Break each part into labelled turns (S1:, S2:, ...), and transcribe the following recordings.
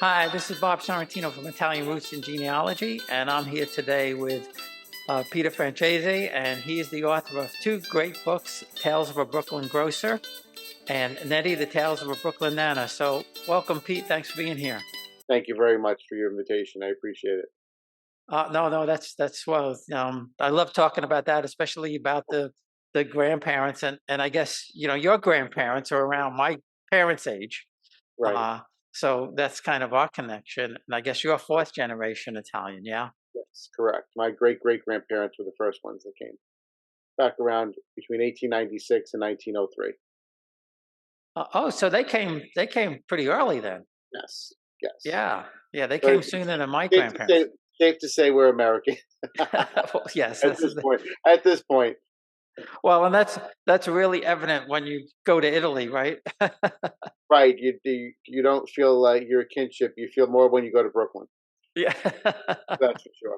S1: Hi, this is Bob Sorrentino from Italian Roots and Genealogy, and I'm here today with Peter Franzese, and he is the author of two great books, Tales of a Brooklyn Grocer and Nettie, the Tales of a Brooklyn Nana. So welcome, Pete. Thanks for being here.
S2: Thank you very much for your invitation. I appreciate it.
S1: No, that's well. I love talking about that, especially about the grandparents, and I guess your grandparents are around my parents' age.
S2: Right.
S1: So that's kind of our connection. And I guess you're fourth generation Italian, yeah?
S2: Yes, correct. My great-great-grandparents were the first ones that came back around between 1896 and 1903.
S1: So they came pretty early then.
S2: Yes, yes.
S1: Yeah, they
S2: But
S1: came
S2: it's
S1: sooner than my
S2: safe to
S1: grandparents.
S2: say, safe to say we're American
S1: Well, yes,
S2: at this point. At this point,
S1: well, and that's really evident when you go to Italy, right?
S2: right? You don't feel like you're a kinship. You feel more when you go to Brooklyn.
S1: Yeah,
S2: That's for sure.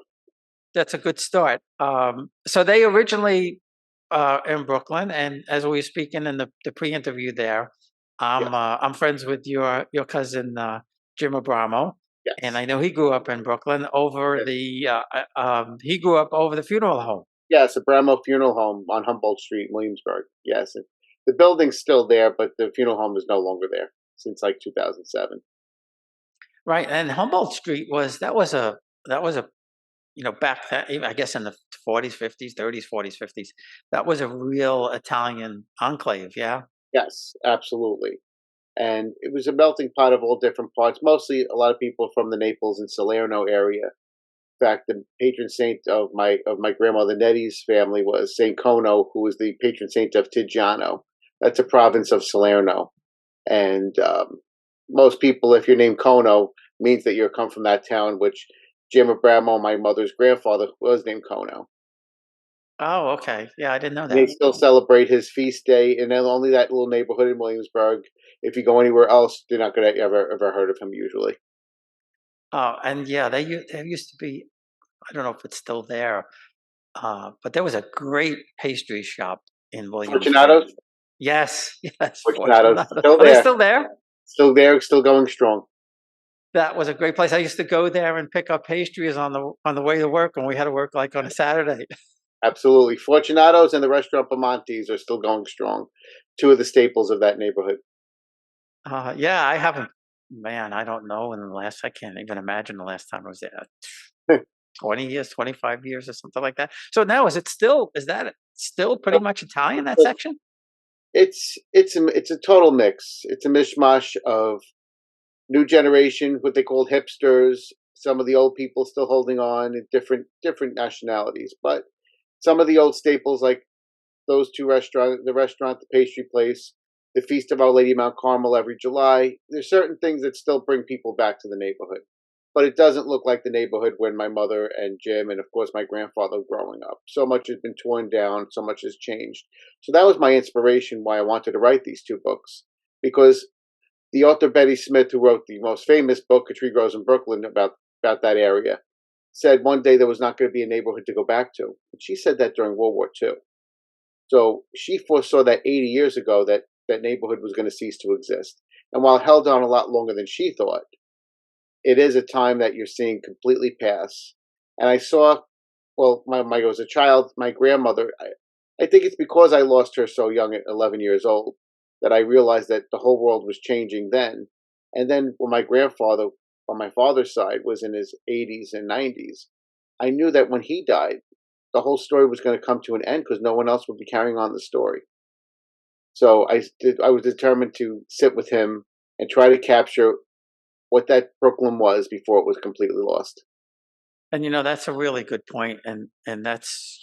S1: that's a good start. So they originally in Brooklyn, and as we were speaking in the pre-interview there,
S2: Yes,
S1: I'm friends with your cousin Jim Abramo, and
S2: yes,
S1: I know he grew up in Brooklyn over
S2: yes.
S1: he grew up over the funeral home.
S2: Yes, a Bramo Funeral Home on Humboldt Street in Williamsburg. Yes, the building's still there, but the funeral home is no longer there since like 2007.
S1: Right, and Humboldt Street that was a back then, even I guess in the 40s, 50s, 30s, 40s, 50s, that was a real Italian enclave. Yeah.
S2: Yes, absolutely. And it was a melting pot of all different parts, mostly a lot of people from the Naples and Salerno area. In fact, the patron saint of my grandmother Nettie's family was Saint Cono, who was the patron saint of Tigiano. That's a province of Salerno. And most people, if you're named Cono, means that you're come from that town, which Jim Abramo, my mother's grandfather, was named Cono.
S1: Oh, okay. Yeah, I didn't know
S2: And they
S1: that.
S2: still celebrate his feast day, and then only that little neighborhood in Williamsburg. If you go anywhere else, you're not going to ever heard of him usually.
S1: Oh, and yeah, there used to be. I don't know if it's still there, but there was a great pastry shop in Williamsburg.
S2: Fortunato's,
S1: Yes, yes,
S2: Fortunato's,
S1: Fortunato.
S2: still
S1: Are they
S2: there,
S1: still there?
S2: still there, still going strong.
S1: That was a great place. I used to go there and pick up pastries on the way to work when we had to work like on a Saturday.
S2: Absolutely, Fortunato's and the restaurant Pamonti's are still going strong. Two of the staples of that neighborhood.
S1: Yeah, I haven't. Man, I don't know. In the last, I can't even imagine the last time I was there. 20 years, 25 years, or something like that. So now, is that still pretty much Italian, that section?
S2: It's a total mix. It's a mishmash of new generation, what they call hipsters, some of the old people still holding on, and different nationalities. But some of the old staples, like those two restaurants, the pastry place, the Feast of Our Lady of Mount Carmel every July. There's certain things that still bring people back to the neighborhood. But it doesn't look like the neighborhood when my mother and Jim and of course my grandfather were growing up. So much has been torn down, so much has changed. So that was my inspiration why I wanted to write these two books. Because the author Betty Smith, who wrote the most famous book, A Tree Grows in Brooklyn, about that area, said one day there was not going to be a neighborhood to go back to. And she said that during World War II. So she foresaw that 80 years ago that that neighborhood was going to cease to exist. And while it held on a lot longer than she thought, it is a time that you're seeing completely pass. And I saw, well, I was a child, my grandmother, I think it's because I lost her so young at 11 years old that I realized that the whole world was changing then. And then when my grandfather, on my father's side, was in his 80s and 90s, I knew that when he died, the whole story was going to come to an end because no one else would be carrying on the story. So I was determined to sit with him and try to capture what that Brooklyn was before it was completely lost.
S1: And that's a really good point, and that's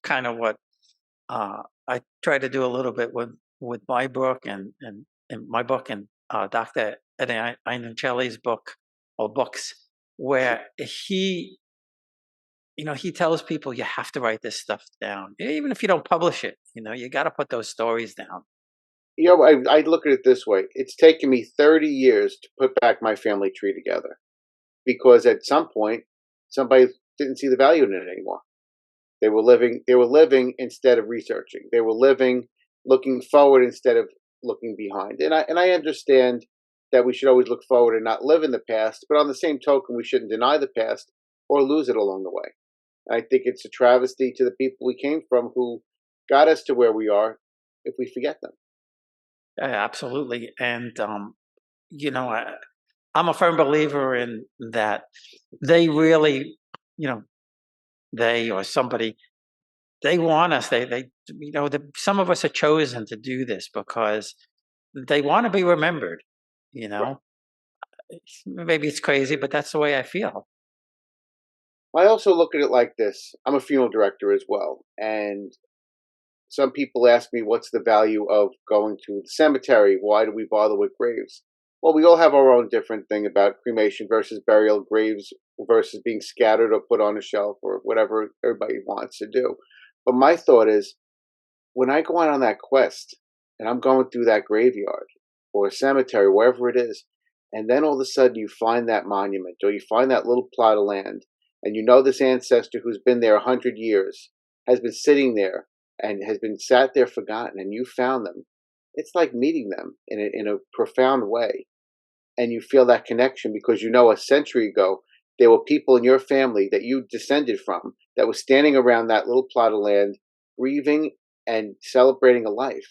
S1: kind of what I try to do a little bit with my book and my book and Dr. Eddie Iannuccelli's book or books, where he tells people you have to write this stuff down, even if you don't publish it. You got to put those stories down.
S2: I look at it this way. It's taken me 30 years to put back my family tree together because at some point, somebody didn't see the value in it anymore. They were living instead of researching. They were living looking forward instead of looking behind. And I understand that we should always look forward and not live in the past. But on the same token, we shouldn't deny the past or lose it along the way. And I think it's a travesty to the people we came from who got us to where we are if we forget them.
S1: Yeah, absolutely. And you know, I'm a firm believer in that they really, you know, they or somebody, they want us. They some of us are chosen to do this because they want to be remembered. You
S2: Right.
S1: know, maybe it's crazy, but that's the way I feel.
S2: I also look at it like this. I'm a funeral director as well. And some people ask me, what's the value of going to the cemetery? Why do we bother with graves? Well, we all have our own different thing about cremation versus burial, graves versus being scattered or put on a shelf or whatever everybody wants to do. But my thought is, when I go out on that quest and I'm going through that graveyard or a cemetery, wherever it is, and then all of a sudden you find that monument or you find that little plot of land, and you know this ancestor who's been there 100 years has been sitting there and has been sat there forgotten, and you found them. It's like meeting them in a profound way, and you feel that connection because you know a century ago there were people in your family that you descended from that was standing around that little plot of land, grieving and celebrating a life.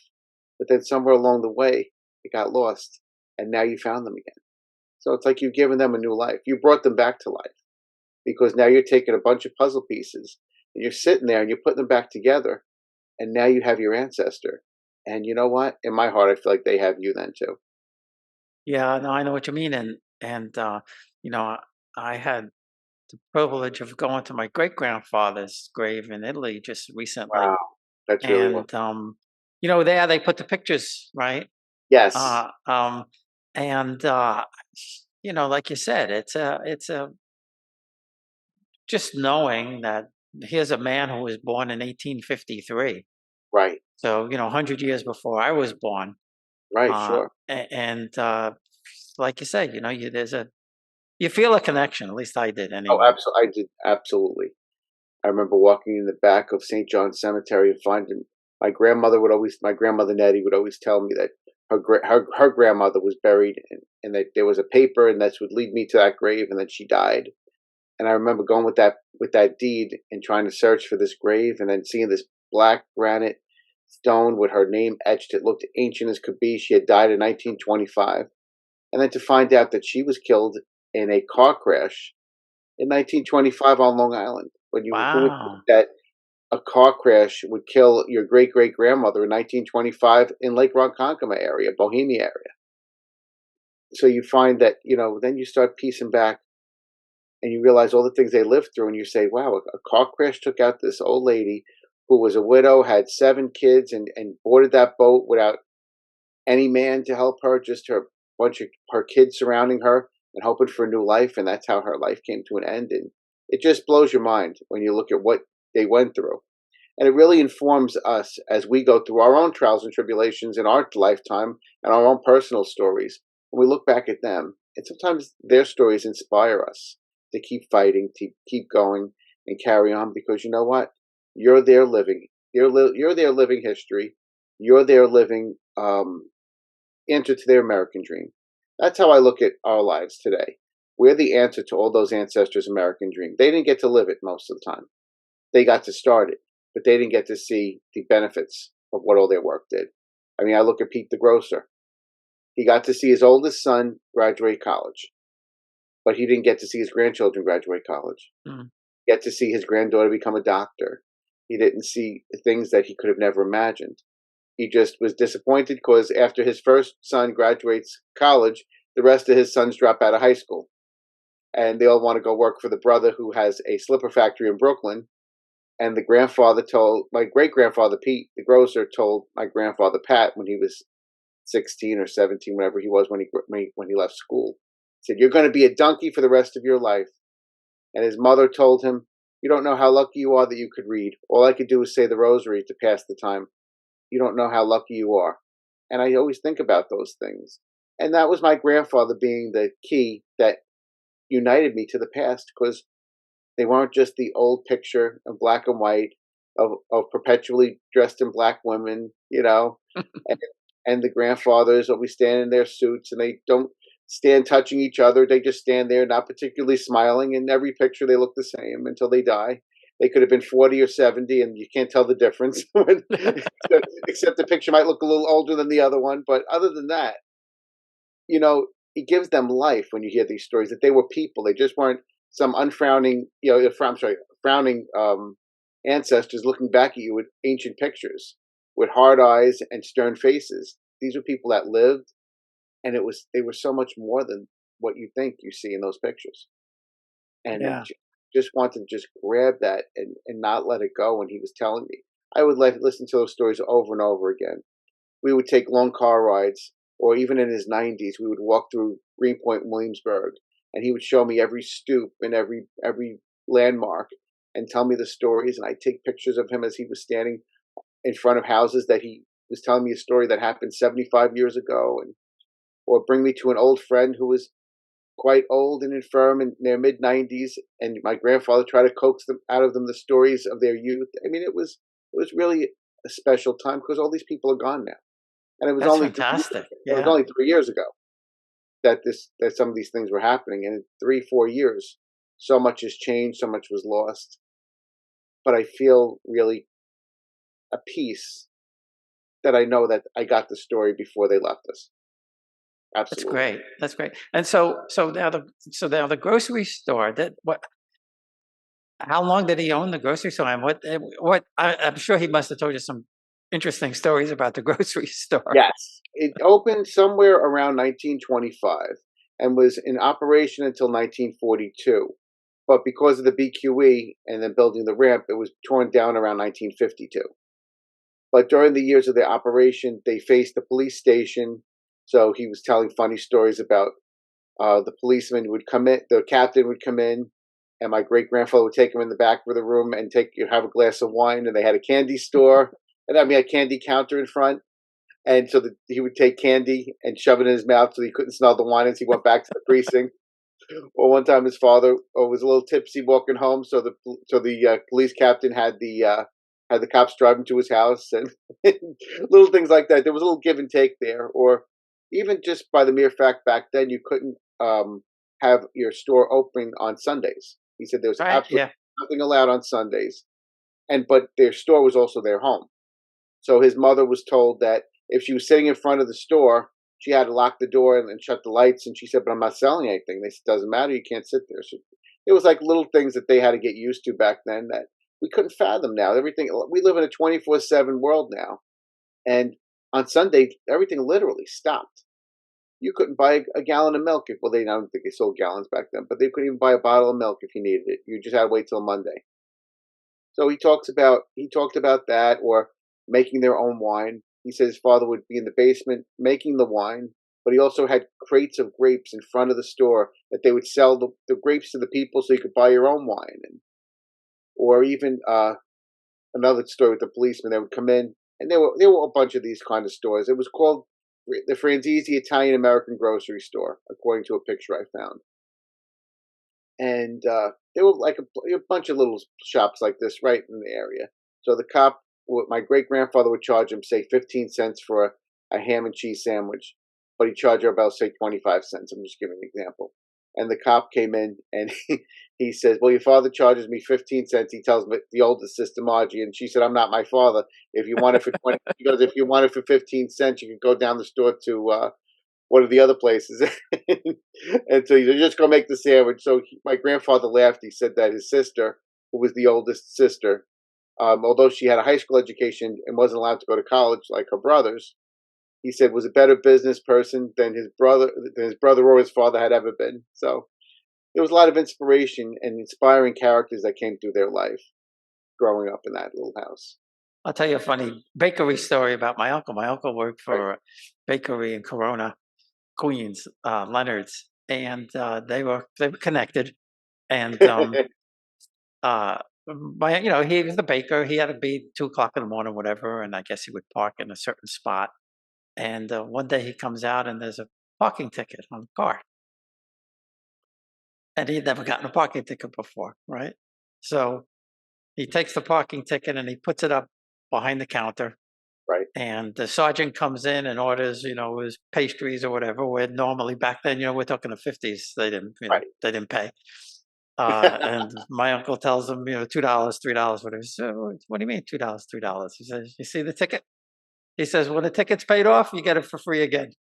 S2: But then somewhere along the way, it got lost, and now you found them again. So it's like you've given them a new life. You brought them back to life because now you're taking a bunch of puzzle pieces and you're sitting there and you're putting them back together, and now you have your ancestor. And you know what? In my heart, I feel like they have you then too.
S1: Yeah, no, I know what you mean. And you know, I had the privilege of going to my great grandfather's grave in Italy just recently,
S2: Wow, that's really well.
S1: and there they put the pictures, right?
S2: Yes,
S1: Uh, and like you said, it's a just knowing that here's a man who was born in 1853.
S2: right,
S1: So 100 years before I was born,
S2: right, sure.
S1: and like you said, you feel a connection. At least I did,
S2: Oh,
S1: anyway.
S2: absolutely, I did absolutely. I remember walking in the back of St. John's Cemetery and finding my grandmother Nettie would always tell me that her grandmother was buried, and that there was a paper, and that would lead me to that grave, and then she died. And I remember going with that deed and trying to search for this grave, and then seeing this black granite stone with her name etched. It looked ancient as could be. She had died in 1925, and then to find out that she was killed in a car crash in 1925 on Long Island. Who would think
S1: Wow.
S2: that a car crash would kill your great great grandmother in 1925 in Lake Ronkonkoma area, Bohemia area? So you find that then you start piecing back, and you realize all the things they lived through, and you say, "Wow, a car crash took out this old lady who was a widow, had 7 kids, and boarded that boat without any man to help her, just her bunch of her kids surrounding her and hoping for a new life, and that's how her life came to an end." And it just blows your mind when you look at what they went through. And it really informs us as we go through our own trials and tribulations in our lifetime and our own personal stories. When we look back at them, and sometimes their stories inspire us to keep fighting, to keep going and carry on, because you know what? You're there living. You're there living history. You're there living answer to their American dream. That's how I look at our lives today. We're the answer to all those ancestors' American dream. They didn't get to live it most of the time. They got to start it, but they didn't get to see the benefits of what all their work did. I mean, I look at Pete the grocer. He got to see his oldest son graduate college, but he didn't get to see his grandchildren graduate college.
S1: Mm.
S2: Get to see his granddaughter become a doctor. He didn't see things that he could have never imagined. He just was disappointed because after his first son graduates college, the rest of his sons drop out of high school. And they all want to go work for the brother who has a slipper factory in Brooklyn. And the grandfather told my great grandfather, Pete, the grocer, told my grandfather, Pat, when he was 16 or 17, whatever he was when he left school, he said, "You're going to be a donkey for the rest of your life." And his mother told him, "You don't know how lucky you are that you could read. All I could do is say the rosary to pass the time. You don't know how lucky you are." And I always think about those things. And that was my grandfather being the key that united me to the past, because they weren't just the old picture of black and white of perpetually dressed in black women, and, and the grandfathers always stand in their suits, and they don't stand touching each other. They just stand there, not particularly smiling. In every picture, they look the same until they die. They could have been 40 or 70, and you can't tell the difference. Except the picture might look a little older than the other one. But other than that, you know, it gives them life when you hear these stories that they were people. They just weren't some unfrowning, I'm sorry, frowning ancestors looking back at you with ancient pictures with hard eyes and stern faces. These were people that lived, and they were so much more than what you think you see in those pictures. And
S1: Yeah.
S2: just want to just grab that and not let it go. When he was telling me, I would listen to those stories over and over again. We would take long car rides, or even in his 90s, we would walk through Greenpoint, Williamsburg, and he would show me every stoop and every landmark and tell me the stories. And I'd take pictures of him as he was standing in front of houses that he was telling me a story that happened 75 years ago, and or bring me to an old friend who was quite old and infirm in their mid 90s, and my grandfather tried to coax them out of them the stories of their youth. I mean, it was really a special time because all these people are gone now, and
S1: That's fantastic.
S2: it was
S1: Yeah.
S2: only 3 years ago that some of these things were happening, and in 3 4 years, so much has changed, so much was lost. But I feel really a peace that I know that I got the story before they left us.
S1: That's
S2: Absolutely.
S1: great. That's great. And so now the grocery store, that what how long did he own the grocery store? And I'm sure he must have told you some interesting stories about the grocery store.
S2: Yes, it opened somewhere around 1925 and was in operation until 1942. But because of the BQE and then building the ramp, it was torn down around 1952. But during the years of the operation, they faced the police station. So he was telling funny stories about the policeman would come in, the captain would come in, and my great grandfather would take him in the back of the room and have a glass of wine. And they had a candy store, and I mean a candy counter in front. And so he would take candy and shove it in his mouth so he couldn't smell the wine as he went back to the precinct. Or one time, his father was a little tipsy walking home, so the police captain had the cops drive him to his house, and little things like that. There was a little give and take there, or even just by the mere fact back then you couldn't have your store open on Sundays. He said there was
S1: Right?
S2: absolutely
S1: Yeah.
S2: nothing allowed on Sundays, but their store was also their home. So his mother was told that if she was sitting in front of the store, she had to lock the door and shut the lights. And she said, "But I'm not selling anything." They said, "Doesn't matter. You can't sit there." So it was like little things that they had to get used to back then that we couldn't fathom now. Everything we live in a 24/7 world now, and on Sunday everything literally stopped. You couldn't buy a gallon of milk if I don't think they sold gallons back then, but they couldn't even buy a bottle of milk if you needed it. You just had to wait till Monday. So he talked about that, or making their own wine. He said his father would be in the basement making the wine, but he also had crates of grapes in front of the store that they would sell the grapes to the people so you could buy your own wine. And or even another story with the policeman. They would come in, and there were a bunch of these kind of stores. It was called the Franzese Italian American Grocery Store, according to a picture I found. And there were like a bunch of little shops like this right in the area. So my great grandfather would charge him say 15 cents for a ham and cheese sandwich, but he charged her about say 25 cents. I'm just giving an example. And the cop came in and he says, "Well, your father charges me 15 cents." He tells me the oldest sister Margie, and she said, "I'm not my father. If you want it for 20, he goes, if you want it for 15 cents, you can go down the store to one of the other places." And so he said, "Just go make the sandwich." So my grandfather laughed. He said that his sister, who was the oldest sister, although she had a high school education and wasn't allowed to go to college like her brothers, he said was a better business person than his brother or his father had ever been. So there was a lot of inspiration and inspiring characters that came through their life growing up in that little house.
S1: I'll tell you a funny bakery story about my uncle. My uncle worked
S2: Right.
S1: for a bakery in Corona, Queens, Leonard's, and they were connected. And uh, he was the baker. He had to be 2 o'clock in the morning, whatever. And I guess he would park in a certain spot. And one day he comes out and there's a parking ticket on the car, and he had never gotten a parking ticket before, right? So he takes the parking ticket and he puts it up behind the counter,
S2: Right.
S1: and the sergeant comes in and orders, his pastries or whatever. Where normally back then, we're talking the 50s, they didn't,
S2: Right.
S1: they didn't pay. And my uncle tells him, $2, $3, whatever. So what do you mean $2, $3? He says, "You see the ticket?" He says, "When the ticket's paid off, you get it for free again."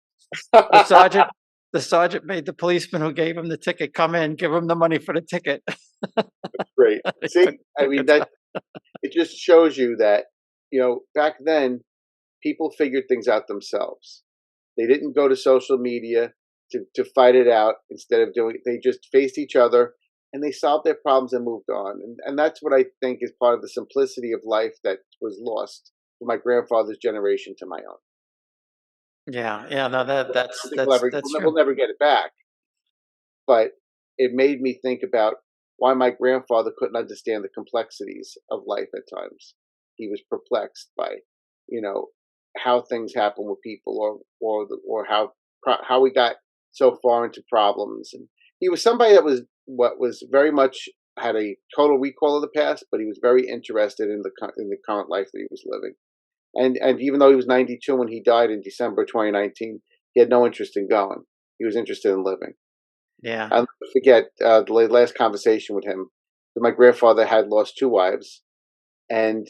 S1: The sergeant, the sergeant made the policeman who gave him the ticket come in, give him the money for the ticket.
S2: Great.
S1: He
S2: See, I
S1: took
S2: mean,
S1: it.
S2: that it just shows you that, back then people figured things out themselves. They didn't go to social media to fight it out. Instead of doing, they just faced each other and they solved their problems and moved on. And that's what I think is part of the simplicity of life that was lost from my grandfather's generation to my own.
S1: Yeah, yeah, no,
S2: I
S1: that's
S2: don't think
S1: that's that's
S2: we'll
S1: true.
S2: never get it back. But it made me think about why my grandfather couldn't understand the complexities of life at times. He was perplexed by, you know, how things happen with people, or how we got so far into problems. And he was somebody that was very much had a total recall of the past, but he was very interested in the current life that he was living. And even though he was 92 when he died in December 2019, he had no interest in going. He was interested in living.
S1: Yeah.
S2: I'll never forget the last conversation with him. My grandfather had lost two wives, and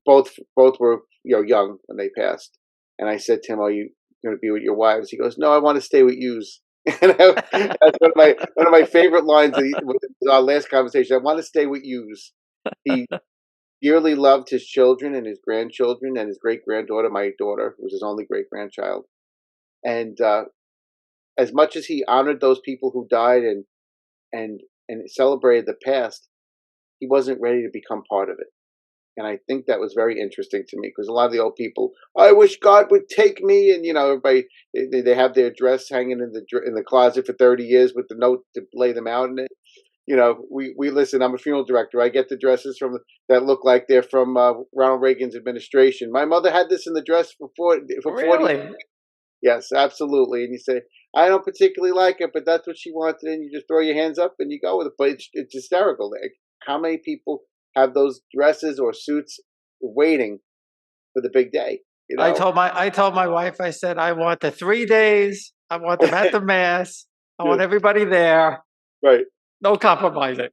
S2: both were young when they passed. And I said to him, "Are you going to be with your wives?" He goes, "No, I want to stay with yous." And that's one of my favorite lines with our last conversation. "I want to stay with yous." He dearly loved his children and his grandchildren and his great granddaughter, my daughter, who was his only great grandchild. And as much as he honored those people who died and celebrated the past, he wasn't ready to become part of it. And I think that was very interesting to me because a lot of the old people, I wish God would take me, and everybody they have their dress hanging in the closet for 30 years with the note to lay them out in it. We listen. I'm a funeral director. I get the dresses that look like they're from Ronald Reagan's administration. My mother had this in the dress for 40.
S1: Really?
S2: Yes, absolutely. And you say, I don't particularly like it, but that's what she wanted, and you just throw your hands up and you go with it. But it's hysterical. Like, how many people have those dresses or suits waiting for the big day? You know,
S1: I told my wife, I said, "I want the 3 days. I want them at the mass. I want
S2: Yes,
S1: everybody there.
S2: right,
S1: No compromising.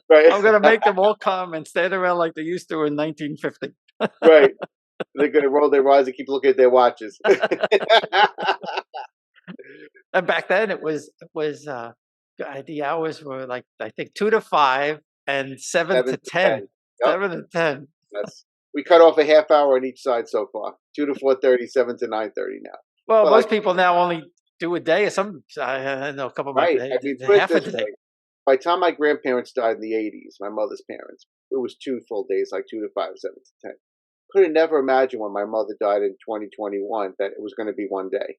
S2: right,
S1: I'm gonna make them all come and stand around like they used to in 1950."
S2: right. They're gonna roll their eyes and keep looking at their watches.
S1: And back then the hours were like, I think 2 to 5 and seven
S2: Seven
S1: to
S2: to
S1: ten.
S2: 10. Yep.
S1: 7 to 10.
S2: Yes. We cut off a half hour on each side so far. 2 to 4:30, 7 to 9:30 now.
S1: Well,
S2: But
S1: most
S2: like,
S1: people now only do a day. Some I know a couple of my
S2: right. I mean, put it
S1: half a
S2: this
S1: day.
S2: way. By the time my grandparents died in the 80s, my mother's parents, it was 2 full days, like 2 to 5, 7 to 10. Could have never imagined when my mother died in 2021 that it was going to be one day.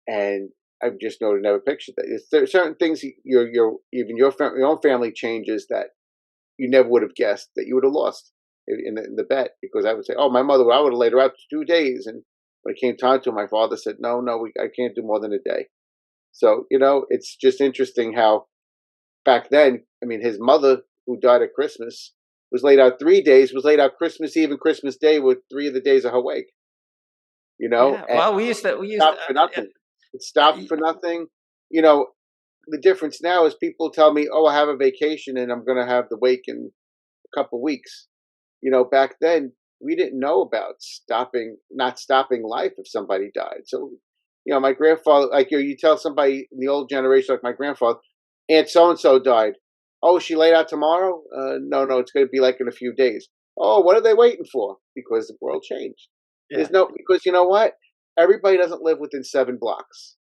S2: And I just know to never pictured that. There are certain things even your own family changes that you never would have guessed that you would have lost in the bet, because I would say, "Oh, my mother, I would have laid her out 2 days," and when it came time to, my father said, "No, no, I can't do more than a day." So it's just interesting how back then, I mean, his mother, who died at Christmas, was laid out 3 days, was laid out Christmas Eve and Christmas Day with 3 of the days of her wake.
S1: Yeah.
S2: And
S1: Well, we used to.
S2: stopped for nothing. It stopped for nothing. You know, the difference now is people tell me, "Oh, I have a vacation and I'm going to have the wake in a couple weeks." Back then we didn't know about not stopping life if somebody died. So, my grandfather, like you tell somebody in the old generation, like my grandfather, Aunt so and so died. Oh, she laid out tomorrow? No, no, it's going to be like in a few days. Oh, what are they waiting for? Because the world changed.
S1: Yeah.
S2: Because you know what? Everybody doesn't live within 7 blocks.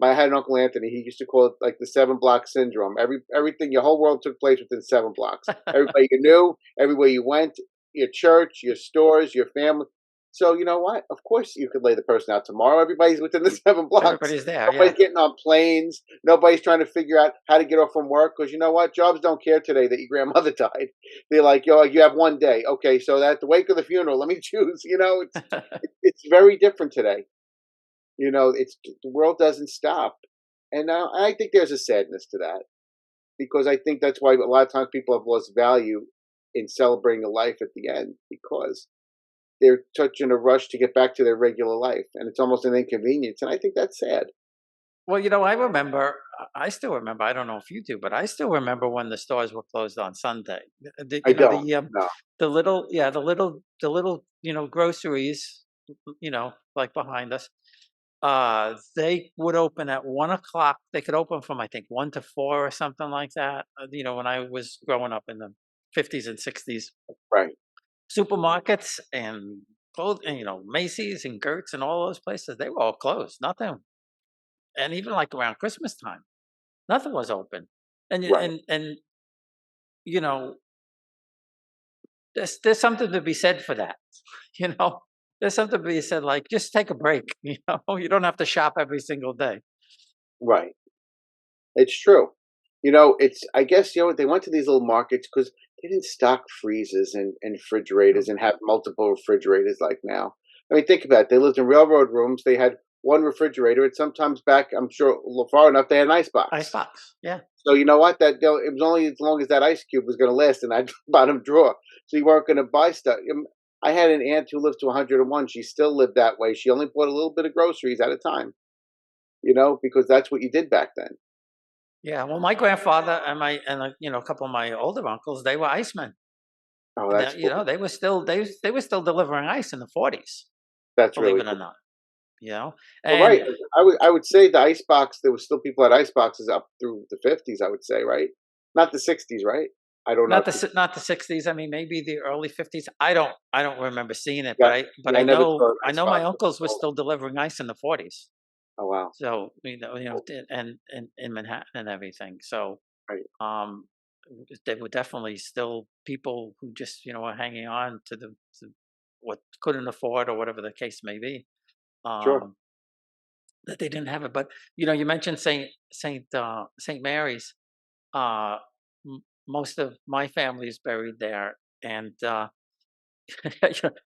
S2: I had an uncle Anthony. He used to call it like the 7 block syndrome. Everything, your whole world took place within 7 blocks. Everybody you knew, everywhere you went, your church, your stores, your family. So you know what? Of course you could lay the person out tomorrow. Everybody's within the 7 blocks.
S1: Everybody's there. Yeah.
S2: Nobody's getting on planes. Nobody's trying to figure out how to get off from work, because you know what? Jobs don't care today that your grandmother died. They're like, yo, you have one day. Okay, so at the wake of the funeral, let me choose. It's very different today. It's the world doesn't stop, and I think there's a sadness to that, because I think that's why a lot of times people have lost value in celebrating a life at the end, because they're such in a rush to get back to their regular life, and it's almost an inconvenience. And I think that's sad.
S1: Well, I remember, I still remember, I don't know if you do, but I still remember when the stores were closed on Sunday.
S2: I don't. No.
S1: The little, yeah, the little, groceries, like behind us, they would open at 1 o'clock. They could open from, I think, 1 to 4 or something like that. When I was growing up in the 50s and 60s,
S2: Right.
S1: supermarkets and clothes, and, Macy's and Gertz and all those places, they were all closed. Nothing. And even like around Christmas time, nothing was open. And
S2: Right.
S1: you know, there's something to be said for that. You know, there's something to be said, like, just take a break. You don't have to shop every single day.
S2: Right. It's true. It's I guess they went to these little markets because they didn't stock freezers and refrigerators
S1: Mm.
S2: and have multiple refrigerators like now. I mean, think about it. They lived in railroad rooms. They had one refrigerator, and sometimes back, I'm sure far enough, they had an ice box.
S1: Icebox, yeah.
S2: So you know what? It was only as long as that ice cube was going to last in that bottom drawer. So you weren't going to buy stuff. I had an aunt who lived to 101. She still lived that way. She only bought a little bit of groceries at a time. Because that's what you did back then.
S1: Yeah, well, my grandfather and a couple of my older uncles, they were icemen.
S2: Oh,
S1: And
S2: that's cool.
S1: they were still delivering ice in the 40s,
S2: That's
S1: believe
S2: really
S1: it or
S2: cool.
S1: not. You know,
S2: Well,
S1: and
S2: right. I would say the ice box. There was still people had ice boxes up through the 50s. I would say, right? Not the 60s, right? I don't know.
S1: not the 60s. I mean, maybe the early 50s. I don't remember seeing it,
S2: Yeah,
S1: but
S2: yeah. I never saw an
S1: I
S2: ice
S1: know my
S2: box.
S1: uncles were still delivering ice in the 40s.
S2: Oh wow.
S1: So
S2: Cool.
S1: and in Manhattan and everything. So
S2: Right.
S1: um, there were definitely still people who just were hanging on to what couldn't afford or whatever the case may be.
S2: Sure.
S1: Um, that they didn't have it. But you mentioned Saint Mary's. Uh, Most of my family is buried there, and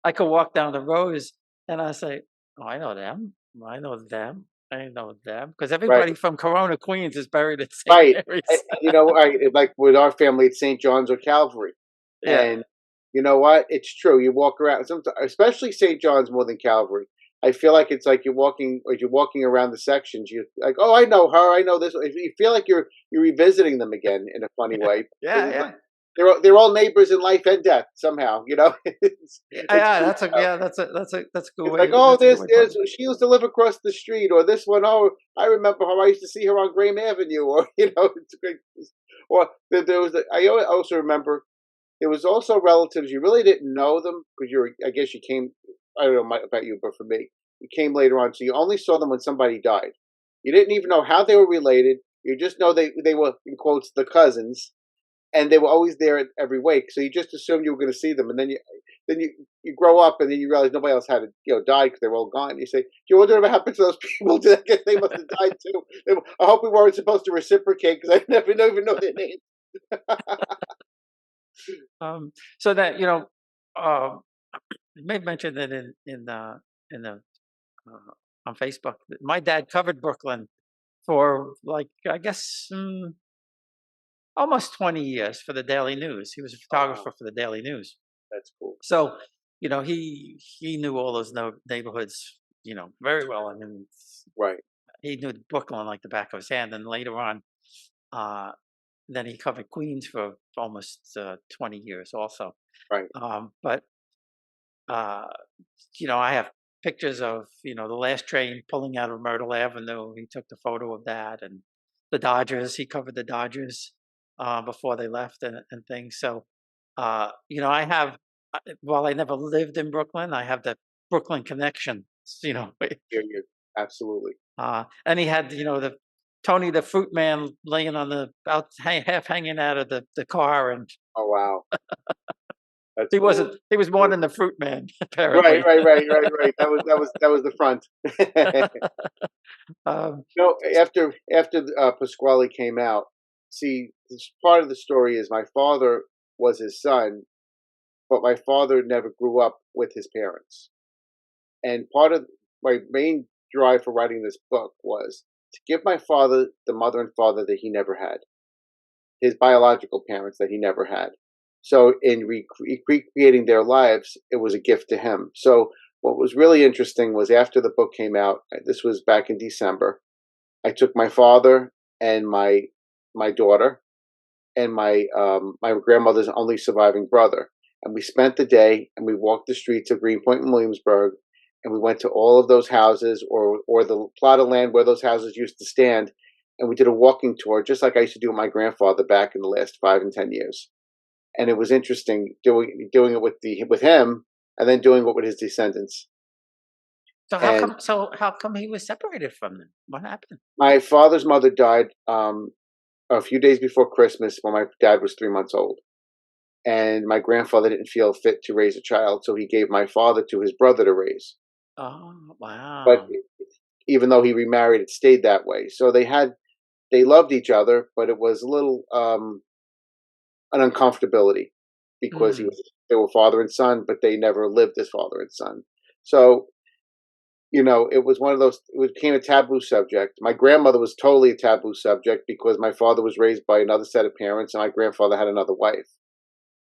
S1: I could walk down the rows and I say, "Oh, I know them. I know them. I know them," because
S2: Right.
S1: everybody from Corona, Queens, is buried at Saint
S2: Right. And,
S1: Mary's.
S2: like with our family, it's St. John's or Calvary,
S1: Yeah,
S2: and you know what? It's true. You walk around, sometimes, especially St. John's more than Calvary. I feel like it's like you're walking around the sections. You're like, oh, I know her. I know this. You feel like you're revisiting them again in a funny
S1: yeah,
S2: way because
S1: yeah,
S2: it's like
S1: yeah.
S2: they're all neighbors in life and death somehow. It's
S1: Yeah,
S2: cute.
S1: that's a good
S2: It's like,
S1: way.
S2: oh,
S1: That's a good
S2: there's
S1: way to put
S2: there's
S1: it.
S2: she used to live across the street, or this one, oh, I remember her. I used to see her on Graham Avenue, or it's great. Or there was also remember there was also relatives you really didn't know them because I guess you came. I don't know about you, but for me, you came later on, so you only saw them when somebody died. You didn't even know how they were related. You just know they were in quotes the cousins, and they were always there at every wake. So you just assumed you were going to see them, and then you grow up, and then you realize nobody else had died because they were all gone. You say, "Do you wonder what happened to those people? I guess they must have died too." I hope we weren't supposed to reciprocate because I never even know their names.
S1: So that um, you may have mentioned that in the on Facebook. My dad covered Brooklyn for, like, I guess, almost 20 years for the Daily News. He was a
S2: Oh wow,
S1: photographer for the Daily News.
S2: that's cool.
S1: So, he knew all those neighborhoods, very well. I mean,
S2: Right,
S1: he knew Brooklyn like the back of his hand. And later on, uh, then he covered Queens for almost 20 years also.
S2: right.
S1: But uh, I have pictures of, the last train pulling out of Myrtle Avenue. He took the photo of that, and the Dodgers. He covered the Dodgers before they left, and things. So, I have, while I never lived in Brooklyn, I have the Brooklyn connection.
S2: You absolutely.
S1: And he had, the Tony the Fruit Man laying on half hanging out of the car, and
S2: Oh wow, that's cool.
S1: he was more than the Fruit Man,
S2: Right,
S1: apparently.
S2: right, right, right, right. That was the front.
S1: um,
S2: After Pasquale came out, see, part of the story is my father was his son, but my father never grew up with his parents. And part of my main drive for writing this book was to give my father the mother and father that he never had, his biological parents that he never had. So in recreating their lives, it was a gift to him. So what was really interesting was after the book came out, this was back in December, I took my father and my daughter and my grandmother's only surviving brother, and we spent the day and we walked the streets of Greenpoint and Williamsburg, and we went to all of those houses or the plot of land where those houses used to stand, and we did a walking tour just like I used to do with my grandfather back in the last 5 and 10 years. And it was interesting doing it with him, and then doing it with his descendants.
S1: So
S2: And
S1: how come he was separated from them? What happened?
S2: my father's mother died a few days before Christmas when my dad was 3 months old. And my grandfather didn't feel fit to raise a child, so he gave my father to his brother to raise.
S1: Oh,
S2: But
S1: wow.
S2: even though he remarried, it stayed that way. So they loved each other, but it was a little an uncomfortability because
S1: Mm,
S2: they were father and son, but they never lived as father and son. So it was one of those. It became a taboo subject. My grandmother was totally a taboo subject because my father was raised by another set of parents, and my grandfather had another wife.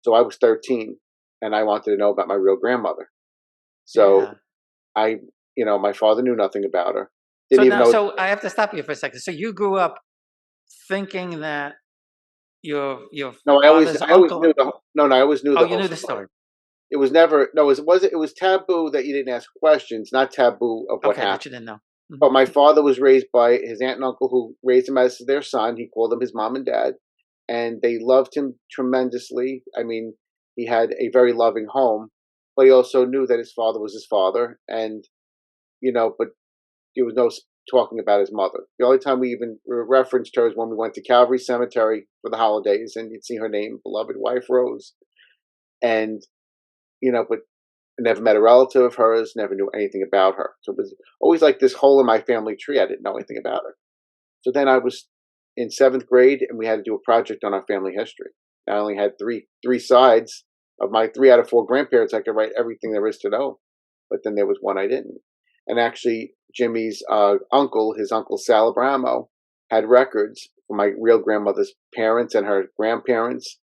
S2: So I was 13, and I wanted to know about my real grandmother. So
S1: yeah.
S2: I, my father knew nothing about her.
S1: So
S2: Didn't even
S1: now,
S2: know.
S1: so I have to stop you for a second. So you grew up thinking that your
S2: No,
S1: father's
S2: I always knew
S1: uncle.
S2: the. No, no, I always knew
S1: Oh,
S2: the
S1: you
S2: whole
S1: knew the
S2: story.
S1: story.
S2: It was never. No, it was taboo that you didn't ask questions, not taboo of what
S1: Okay, that
S2: happened.
S1: you didn't know.
S2: But
S1: Mhm.
S2: my father was raised by his aunt and uncle who raised him as their son. He called them his mom and dad, and they loved him tremendously. I mean, he had a very loving home, but he also knew that his father was his father, and but there was no talking about his mother. The only time we even referenced her is when we went to Calvary Cemetery for the holidays, and you'd see her name, beloved wife Rose, and but I never met a relative of hers, never knew anything about her. So it was always like this hole in my family tree. I didn't know anything about her. So then I was in seventh grade, and we had to do a project on our family history. I only had three sides of my 3 out of 4 grandparents. I could write everything there is to know, but then there was one I didn't. And actually, Jimmy's uncle, his uncle Sal Abramo, had records for my real grandmother's parents and her grandparents.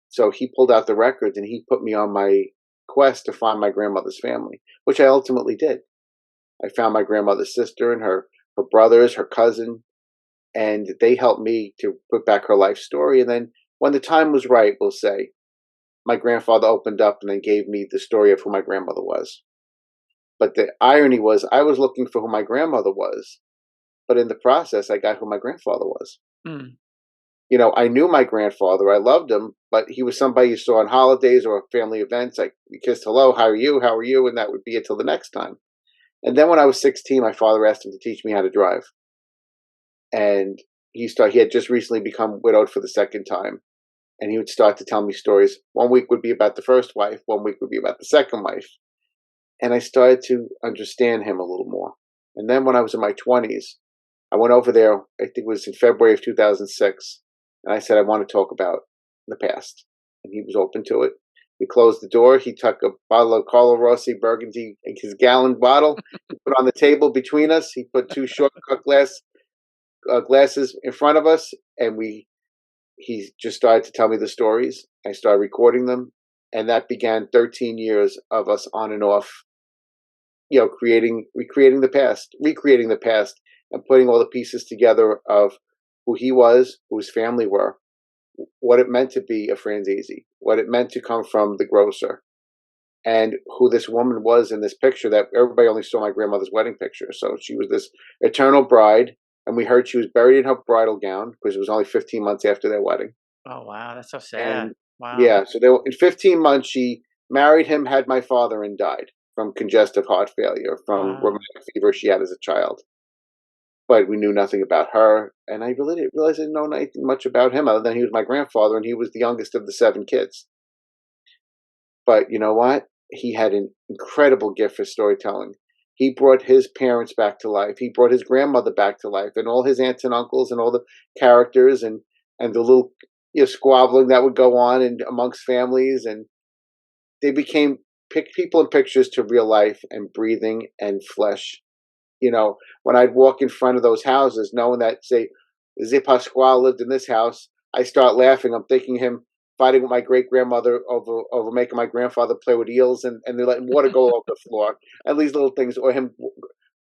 S2: So he pulled out the records and he put me on my quest to find my grandmother's family, which I ultimately did. I found my grandmother's sister and her brothers, her cousin, and they helped me to put back her life story. And then when the time was right, we'll say, my grandfather opened up and then gave me the story of who my grandmother was. But the irony was, I was looking for who my grandmother was, but in the process, I got who my grandfather was.
S1: Mm.
S2: I knew my grandfather. I loved him, but he was somebody you saw on holidays or family events. Like, we kissed hello, how are you? How are you? And that would be until the next time. And then when I was 16, my father asked him to teach me how to drive. And he had just recently become widowed for the second time. And he would start to tell me stories. One week would be about the first wife, one week would be about the second wife. And I started to understand him a little more. And then when I was in my 20s, I went over there, I think it was in February of 2006, and I said, I want to talk about the past. And he was open to it. We closed the door. He took a bottle of Carlo Rossi Burgundy, his gallon bottle, he put on the table between us. He put two short cut glasses in front of us, and he just started to tell me the stories. I started recording them, and that began 13 years of us on and off, recreating the past, and putting all the pieces together of who he was, who his family were, what it meant to be a Franzese, what it meant to come from the grocer, and who this woman was in this picture that everybody only saw my grandmother's wedding picture. So she was this eternal bride, and we heard she was buried in her bridal gown because it was only 15 months after their wedding.
S1: Oh, wow, that's so sad.
S2: And
S1: Wow.
S2: yeah, so in 15 months, she married him, had my father, and died from congestive heart failure from
S1: Wow.
S2: rheumatic fever she had as a child. But we knew nothing about her, and I really didn't realize I didn't know anything much about him other than he was my grandfather and he was the youngest of the 7 kids. But you know what? He had an incredible gift for storytelling. He brought his parents back to life. He brought his grandmother back to life, and all his aunts and uncles, and all the characters, and the little squabbling that would go on and amongst families, and they became people and pictures to real life and breathing and flesh. When I'd walk in front of those houses, knowing that, say, Zip Pasquale lived in this house, I start laughing. I'm thinking him fighting with my great grandmother over making my grandfather play with eels, and they're letting water go over the floor, and these little things, or him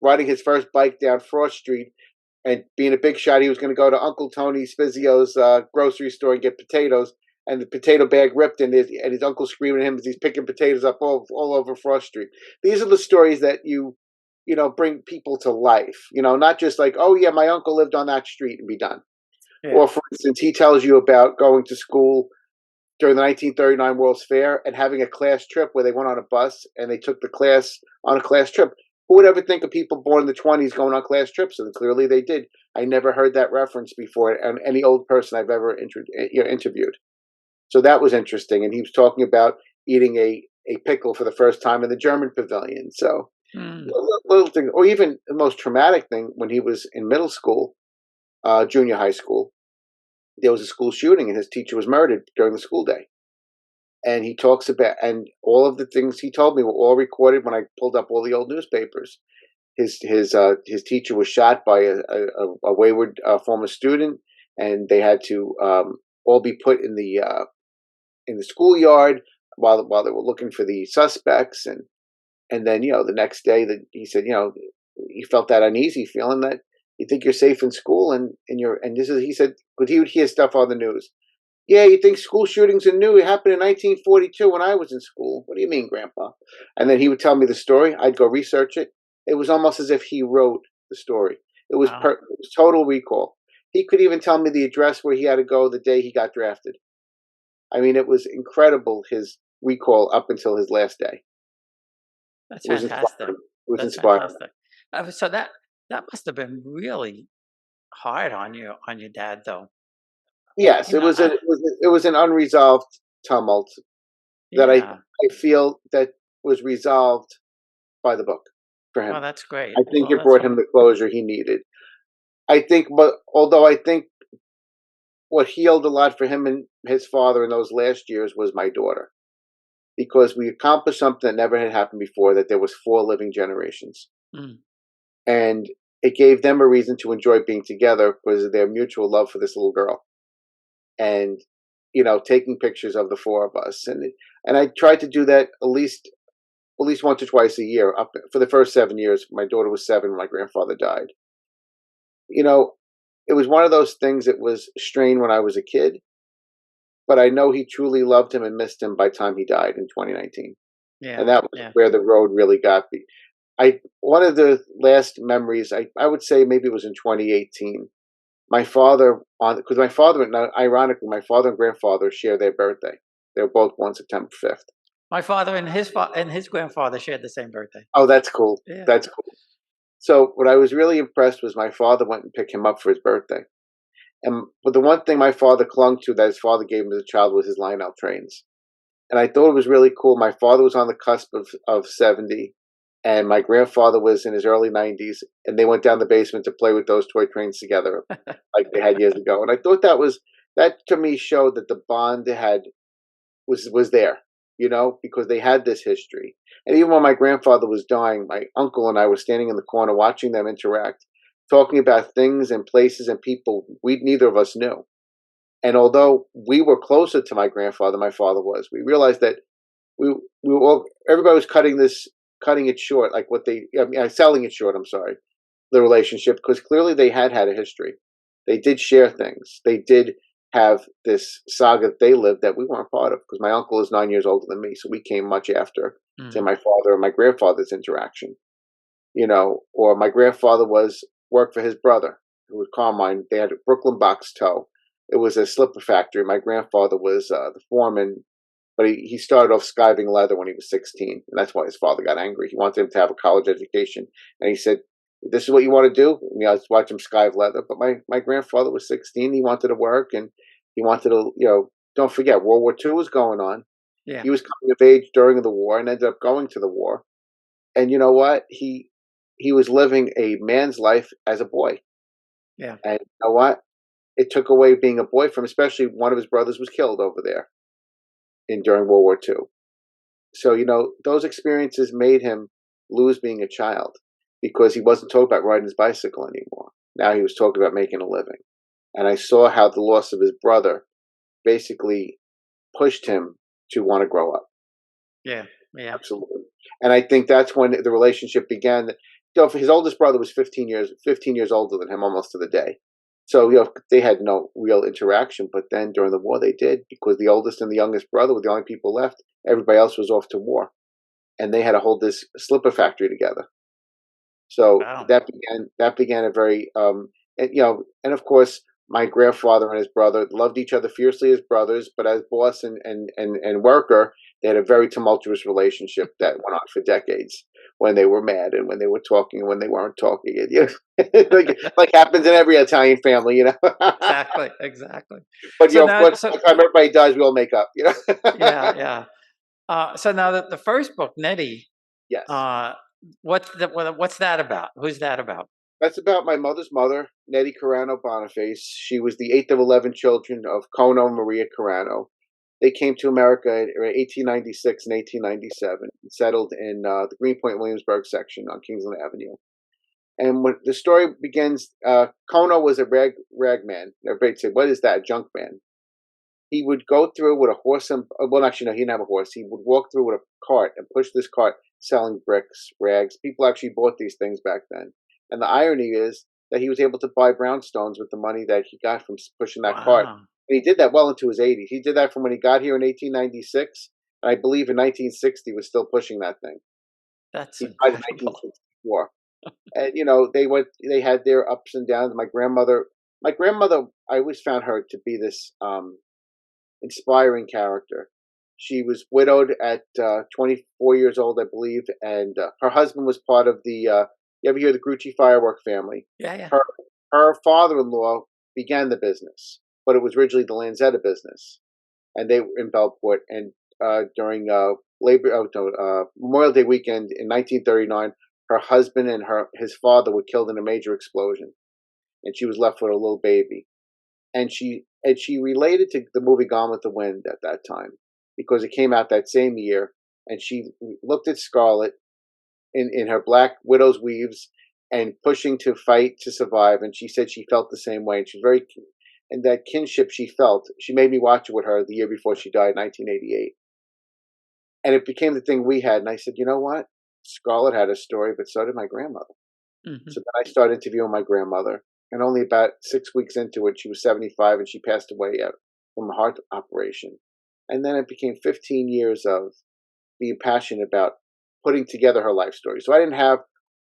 S2: riding his first bike down Frost Street and being a big shot. He was going to go to Uncle Tony Spizio's grocery store and get potatoes, and the potato bag ripped, and his uncle screaming at him as he's picking potatoes up all over Frost Street. These are the stories that bring people to life. Not just like, oh yeah, my uncle lived on that street and be done.
S1: Yeah.
S2: Or for instance, he tells you about going to school during the 1939 World's Fair and having a class trip where they went on a bus and they took the class on a class trip. Who would ever think of people born in the 20s going on class trips? And clearly they did. I never heard that reference before, and any old person I've ever interviewed. So that was interesting. And he was talking about eating a pickle for the first time in the German pavilion. So little things, or even the most traumatic thing, when he was in middle school, junior high school, there was a school shooting and his teacher was murdered during the school day. And he talks about, and all of the things he told me were all recorded when I pulled up all the old newspapers. His teacher was shot by a wayward former student, and they had to all be put in the schoolyard while they were looking for the suspects. And then the next day, that he said he felt that uneasy feeling that you think you're safe in school, and this is, he said, but he would hear stuff on the news. Yeah, you think school shootings are new? It happened in 1942 when I was in school. What do you mean, Grandpa? And then he would tell me the story. I'd go research it. It was almost as if he wrote the story. It was, it was total recall. He could even tell me the address where he had to go the day he got drafted. I mean, it was incredible, his recall up until his last day.
S1: That's fantastic.
S2: It was
S1: That's
S2: inspiring.
S1: fantastic. So that must have been really hard on your dad, though.
S2: Yes, it was an unresolved tumult that I feel that was resolved by the book for him.
S1: Oh, that's great.
S2: I think it brought him the closure he needed. Although I think what healed a lot for him and his father in those last years was my daughter, because we accomplished something that never had happened before, that there was 4 living generations. And it gave them a reason to enjoy being together because of their mutual love for this little girl. And, taking pictures of the 4 of us. And I tried to do that at least once or twice a year for the first 7 years. My daughter was 7 when my grandfather died. It was one of those things that was strained when I was a kid, but I know he truly loved him and missed him by the time he died in 2019. Yeah. And that was where the road really got me. One of the last memories, I would say maybe it was in 2018. My father, because ironically, my father and grandfather share their birthday. They were both born September 5th.
S1: My father and his grandfather shared the same birthday.
S2: Oh, that's cool. Yeah. That's cool. So what I was really impressed was my father went and picked him up for his birthday. But the one thing my father clung to that his father gave him as a child was his Lionel trains. And I thought it was really cool. My father was on the cusp of 70. And my grandfather was in his early 90s, and they went down the basement to play with those toy trains together like they had years ago. And I thought that to me showed that the bond they had was there, because they had this history. And even when my grandfather was dying, my uncle and I were standing in the corner watching them interact, talking about things and places and people neither of us knew. And although we were closer to my grandfather, my father was, we realized that everybody was cutting it short, like selling it short, I'm sorry, the relationship, because clearly they had a history. They did share things. They did have this saga that they lived that we weren't part of, because my uncle is 9 years older than me, so we came much after to my father and my grandfather's interaction. Or my grandfather worked for his brother, who was Carmine. They had a Brooklyn box tow. It was a slipper factory. My grandfather was the foreman. But he started off skiving leather when he was 16, and that's why his father got angry. He wanted him to have a college education, and he said, "This is what you want to do?" I was watching him skive leather. But my grandfather was 16. He wanted to work, and he wanted to, don't forget, World War II was going on. Yeah. He was coming of age during the war and ended up going to the war. And you know what? He was living a man's life as a boy. Yeah. And you know what? It took away being a boy from, especially one of his brothers was killed over there during World War II. So, those experiences made him lose being a child, because he wasn't talking about riding his bicycle anymore. Now he was talking about making a living. And I saw how the loss of his brother basically pushed him to want to grow up.
S1: Yeah. Yeah.
S2: Absolutely. And I think that's when the relationship began. His oldest brother was 15 years older than him, almost to the day. So they had no real interaction. But then during the war, they did, because the oldest and the youngest brother were the only people left. Everybody else was off to war, and they had to hold this slipper factory together. So
S1: Wow.
S2: that began a very and of course my grandfather and his brother loved each other fiercely as brothers, but as boss and worker, they had a very tumultuous relationship that went on for decades, when they were mad and when they were talking and when they weren't talking. And, like happens in every Italian family.
S1: Exactly. Exactly.
S2: But
S1: So
S2: of
S1: now,
S2: course, by the time everybody dies, we all make up.
S1: yeah, yeah. So now the first book, Nettie,
S2: Yes.
S1: uh, what's that about? Who's that about?
S2: That's about my mother's mother, Nettie Carano Boniface. She was the eighth of 11 children of Cono and Maria Carano. They came to America in 1896 and 1897 and settled in the Greenpoint Williamsburg section on Kingsland Avenue. And when the story begins, Cono was a rag man. Everybody said, "What is that? Junk man." He would go through with a horse and well, actually, no, he didn't have a horse. He would walk through with a cart and push this cart, selling bricks, rags. People actually bought these things back then. And the irony is that he was able to buy brownstones with the money that he got from pushing that cart.
S1: Wow,
S2: And he did that well into his 80s. He did that from when he got here in 1896. And I believe in 1960 was still pushing that thing.
S1: that's
S2: He died in
S1: incredible.
S2: 1964. And they had their ups and downs. My grandmother, I always found her to be this inspiring character. She was widowed at 24 years old, I believe, and her husband was part of the. You ever hear the Grucci firework family?
S1: Yeah, yeah.
S2: Her her father-in-law began the business, but it was originally the Lanzetta business, and they were in Belport. And during Memorial Day weekend in 1939, her husband and his father were killed in a major explosion, and she was left with a little baby. And she related to the movie Gone with the Wind at that time, because it came out that same year, and she looked at Scarlett in her black widow's weaves and pushing to fight to survive, and she said she felt the same way, and she's very and that kinship she felt. She made me watch it with her the year before she died, 1988, and it became the thing we had. And I said, you know what? Scarlett had a story, but so did my grandmother.
S1: Hmm.
S2: So then I started interviewing my grandmother, and only about 6 weeks into it, she was 75 and she passed away from a heart operation. And then it became 15 years of being passionate about putting together her life story. So I didn't have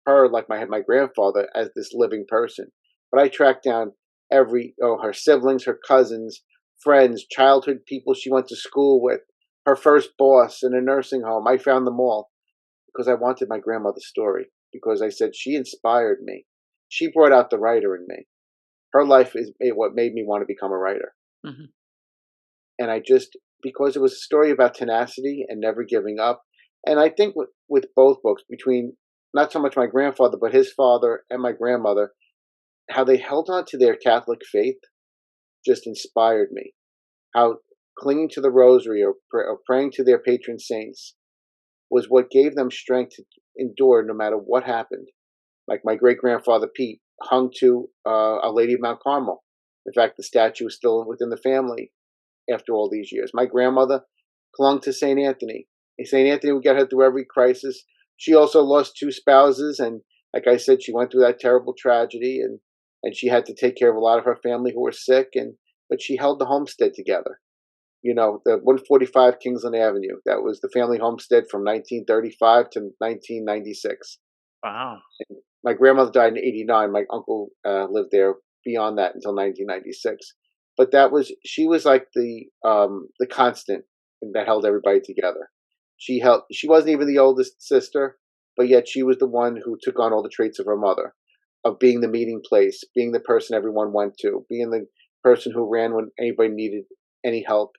S2: her like my grandfather as this living person, but I tracked down her siblings, her cousins, friends, childhood people she went to school with, her first boss in a nursing home. I found them all because I wanted my grandmother's story, because I said she inspired me. She brought out the writer in me. Her life is what made me want to become a writer.
S1: Hmm.
S2: And because it was a story about tenacity and never giving up. And I think with both books, between not so much my grandfather, but his father and my grandmother, how they held on to their Catholic faith just inspired me. How clinging to the rosary or praying to their patron saints was what gave them strength to endure no matter what happened. Like my great grandfather Pete hung to Our Lady of Mount Carmel. In fact, the statue is still within the family after all these years. My grandmother clung to St. Anthony. And St. Anthony would get her through every crisis. She also lost two spouses, and like I said, she went through that terrible tragedy, and she had to take care of a lot of her family who were sick, but she held the homestead together. The 145 Kingsland Avenue. That was the family homestead from 1935 to 1996.
S1: Wow.
S2: My grandmother died in '89. My uncle lived there beyond that until 1996. But she was like the constant that held everybody together. She wasn't even the oldest sister, but yet she was the one who took on all the traits of her mother, of being the meeting place, being the person everyone went to, being the person who ran when anybody needed any help,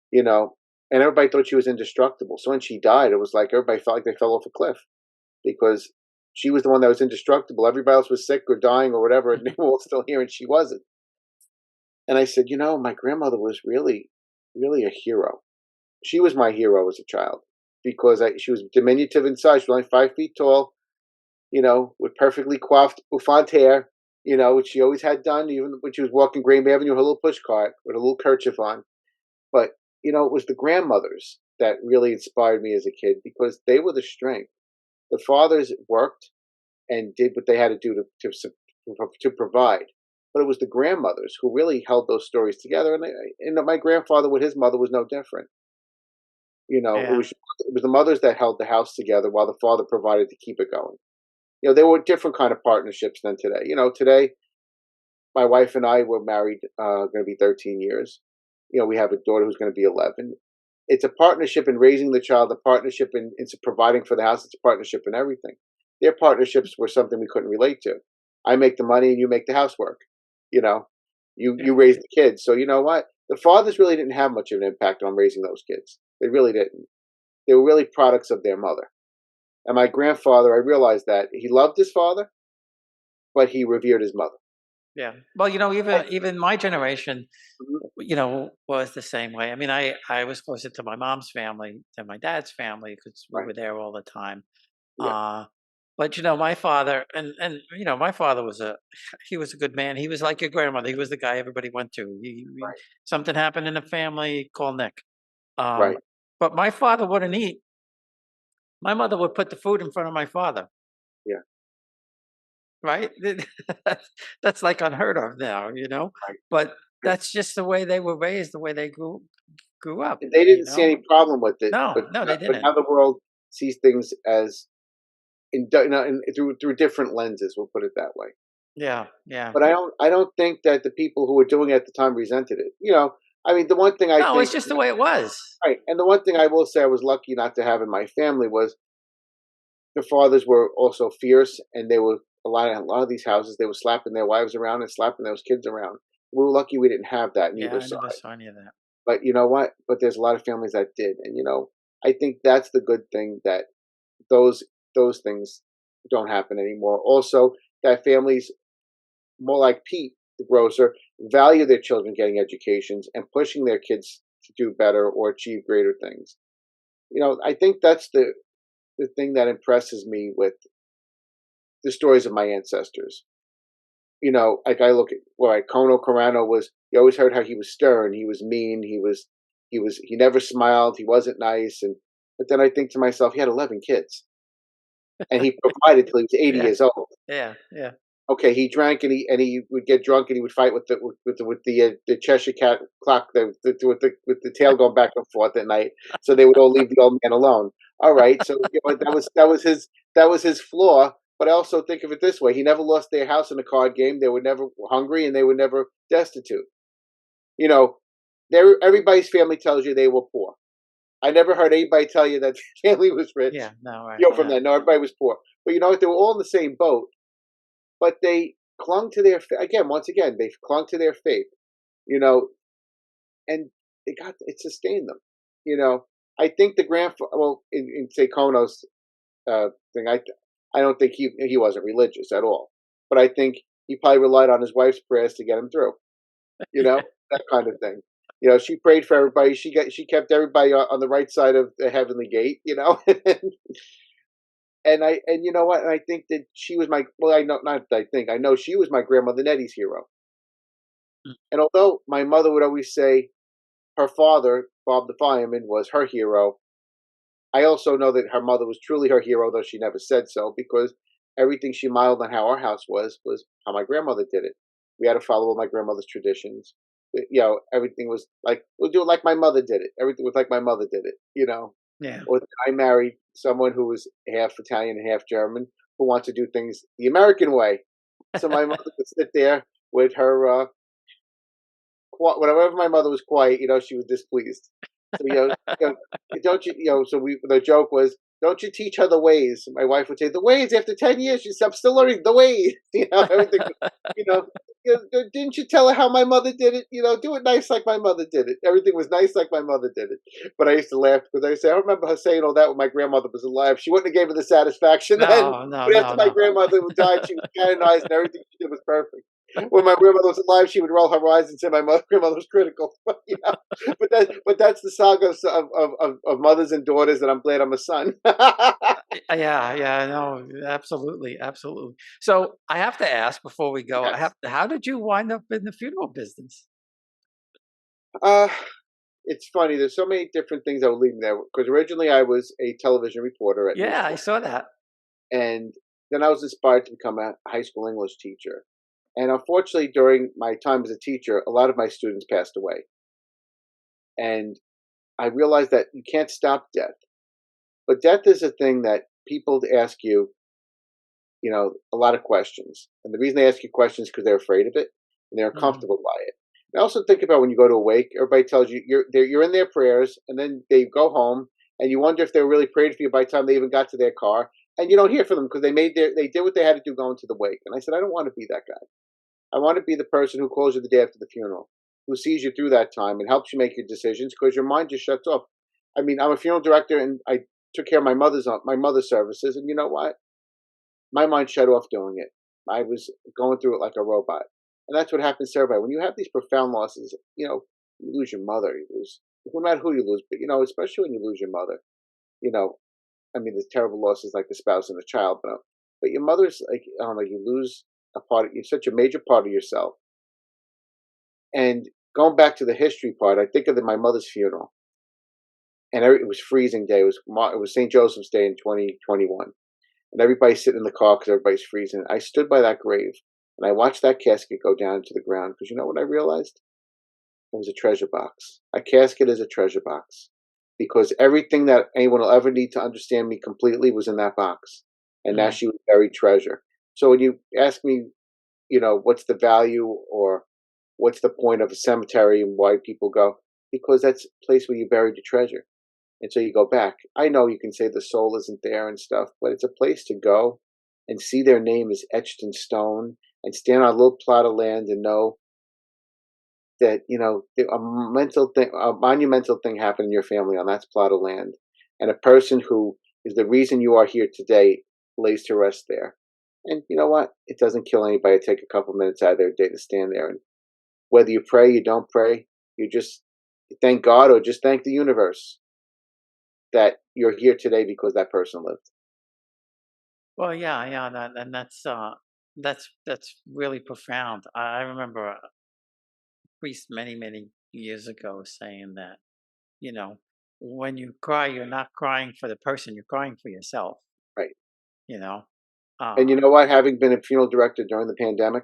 S2: you know. And everybody thought she was indestructible. So when she died, it was like everybody felt like they fell off a cliff, because she was the one that was indestructible. Everybody else was sick or dying or whatever, and they were all still here, and she wasn't. And I said, my grandmother was really, really a hero. She was my hero as a child, because she was diminutive in size. She was only 5 feet tall, with perfectly coiffed bouffant hair, which she always had done, even when she was walking Graham Avenue, her little push cart with a little kerchief on. But it was the grandmothers that really inspired me as a kid because they were the strength. The fathers worked and did what they had to do to provide, but it was the grandmothers who really held those stories together. And my grandfather with his mother was no different. It
S1: Yeah.
S2: was the mothers that held the house together while the father provided to keep it going. There were different kind of partnerships than today. Today my wife and I were married, going to be 13 years. We have a daughter who's going to be 11. It's a partnership in raising the child, a partnership in providing for the house. It's a partnership in everything. Their partnerships were something we couldn't relate to. I make the money and you make the housework. You know,
S1: Yeah.
S2: you raise the kids. So you know what? The fathers really didn't have much of an impact on raising those kids. They really didn't. They were really products of their mother. And my grandfather, I realized that he loved his father, but he revered his mother.
S1: Yeah. Well,
S2: And-
S1: even my generation,
S2: Mhm.
S1: was the same way. I mean, I was closer to my mom's family than my dad's family because we
S2: Right.
S1: were there all the time.
S2: Yeah.
S1: Uh, but my father my father was he was a good man. He was like your grandmother. He was the guy everybody went to.
S2: Right.
S1: Something happened in the family, call Nick.
S2: Right.
S1: But my father wouldn't eat. My mother would put the food in front of my father.
S2: Yeah.
S1: Right? That's like unheard of now.
S2: Right.
S1: But
S2: Right.
S1: that's just the way they were raised, the way they grew up,
S2: They
S1: you
S2: didn't see
S1: know?
S2: any problem with it,
S1: No,
S2: but
S1: no, they
S2: but
S1: didn't.
S2: now the world sees things as through different lenses. We'll put it that way.
S1: Yeah, yeah.
S2: But I don't think that the people who were doing it at the time resented it. I mean, the one thing I
S1: No, it's
S2: think,
S1: just the way it was.
S2: right, and the one thing I will say I was lucky not to have in my family was the fathers were also fierce, and they were a lot of these houses they were slapping their wives around and slapping those kids around. We were lucky we didn't have that in
S1: Yeah,
S2: either
S1: I never
S2: side.
S1: saw any of that.
S2: But you know what? But there's a lot of families that did, and I think that's the good thing that those those things don't happen anymore. Also, that families more like Pete, the grocer, value their children getting educations and pushing their kids to do better or achieve greater things. I think that's the thing that impresses me with the stories of my ancestors. Like I look at Kono Carano was. You always heard how he was stern, he was mean, he never smiled, he wasn't nice, but then I think to myself, he had 11 kids, and he provided till he was 80
S1: Yeah,
S2: years old.
S1: yeah, yeah.
S2: Okay, he drank and he would get drunk and he would fight with the Cheshire cat clock with the tail going back and forth at night. So they would all leave the old man alone. All right, so that was his flaw. But I also think of it this way: he never lost their house in a card game. They were never hungry and they were never destitute. You know, everybody's family tells you they were poor. I never heard anybody tell you that their family was rich.
S1: Yeah, no, right,
S2: From
S1: yeah.
S2: that, no, everybody was poor. But you know what? They were all in the same boat, but they clung to their once again they clung to their faith, you know and it sustained them. I think the grandfather, well, in say Kono's thing, I don't think he wasn't religious at all, but I think he probably relied on his wife's prayers to get him through, that kind of thing. She prayed for everybody. She kept everybody on the right side of the heavenly gate. And you know what? And I think that she was my, well, I know, not that I think, I know she was my grandmother Nettie's hero.
S1: Mm.
S2: And although my mother would always say her father, Bob the fireman, was her hero, I also know that her mother was truly her hero, though she never said so, because everything she modeled on how our house was how my grandmother did it. We had to follow all my grandmother's traditions. Everything was like, we'll do it like my mother did it. Everything was like my mother did it.
S1: Yeah.
S2: Or that I married someone who was half Italian and half German who wants to do things the American way. So my mother would sit there with her, whenever my mother was quiet, she was displeased. So you know, don't you, so the joke was, don't you teach her the ways? My wife would say, the ways after 10 years. I'm still learning the ways. Everything. You know, didn't you tell her how my mother did it? Do it nice like my mother did it. Everything was nice like my mother did it. But I used to laugh because I say I remember her saying all that when my grandmother was alive. She wouldn't have gave her the satisfaction then.
S1: No, no,
S2: But after
S1: no,
S2: my
S1: no.
S2: grandmother died, she was canonized and everything she did was perfect. When my grandmother was alive, she would roll her eyes and say my grandmother was critical. But that's the saga of mothers and daughters, and I'm glad I'm a son.
S1: Yeah, yeah, no, absolutely, absolutely. So I have to ask before we go,
S2: Yes.
S1: how did you wind up in the funeral business?
S2: Uh, it's funny. There's so many different things that would lead me there. Because originally I was a television reporter at
S1: Yeah, I
S2: newspaper,
S1: saw that.
S2: and then I was inspired to become a high school English teacher. And unfortunately, during my time as a teacher, a lot of my students passed away, and I realized that you can't stop death. But death is a thing that people ask you, a lot of questions. And the reason they ask you questions is because they're afraid of it and they're
S1: Hmm.
S2: uncomfortable by it. And I also think about when you go to a wake, everybody tells you you're in their prayers, and then they go home, and you wonder if they were really prayed for you by the time they even got to their car, and you don't hear from them because they did what they had to do going to the wake. And I said, I don't want to be that guy. I want to be the person who calls you the day after the funeral, who sees you through that time and helps you make your decisions because your mind just shuts off. I mean, I'm a funeral director, and I took care of my mother's services, and you know what? My mind shut off doing it. I was going through it like a robot. And that's what happens to everybody. When you have these profound losses, you lose your mother, you lose, no matter who you lose, but, especially when you lose your mother, you know, I mean, there's terrible losses like the spouse and the child, but your mother's like, I don't know, you lose a part of, you're such a major part of yourself. And going back to the history part, I think of my mother's funeral, and it was freezing day. It was St. Joseph's Day in 2021, and everybody's sitting in the car because everybody's freezing. I stood by that grave and I watched that casket go down to the ground because you know what I realized? It was a treasure box. A casket is a treasure box because everything that anyone will ever need to understand me completely was in that box. And now
S1: Hmm.
S2: she was buried treasure. So when you ask me, what's the value or what's the point of a cemetery and why people go? Because that's a place where you buried your treasure. And so you go back. I know you can say the soul isn't there and stuff, but it's a place to go and see their name is etched in stone and stand on a little plot of land and know that, a monumental thing happened in your family on that plot of land. And a person who is the reason you are here today lays to rest there. And you know what? It doesn't kill anybody to take a couple minutes out of their day to stand there. And whether you pray, you don't pray, you just thank God or just thank the universe that you're here today because that person lived.
S1: Well, yeah, yeah, and that's really profound. I remember a priest many, many years ago saying that, you know, when you cry, you're not crying for the person, you're crying for yourself,
S2: Right.
S1: you know.
S2: And you
S1: Uh,
S2: know what? Having been a funeral director during the pandemic,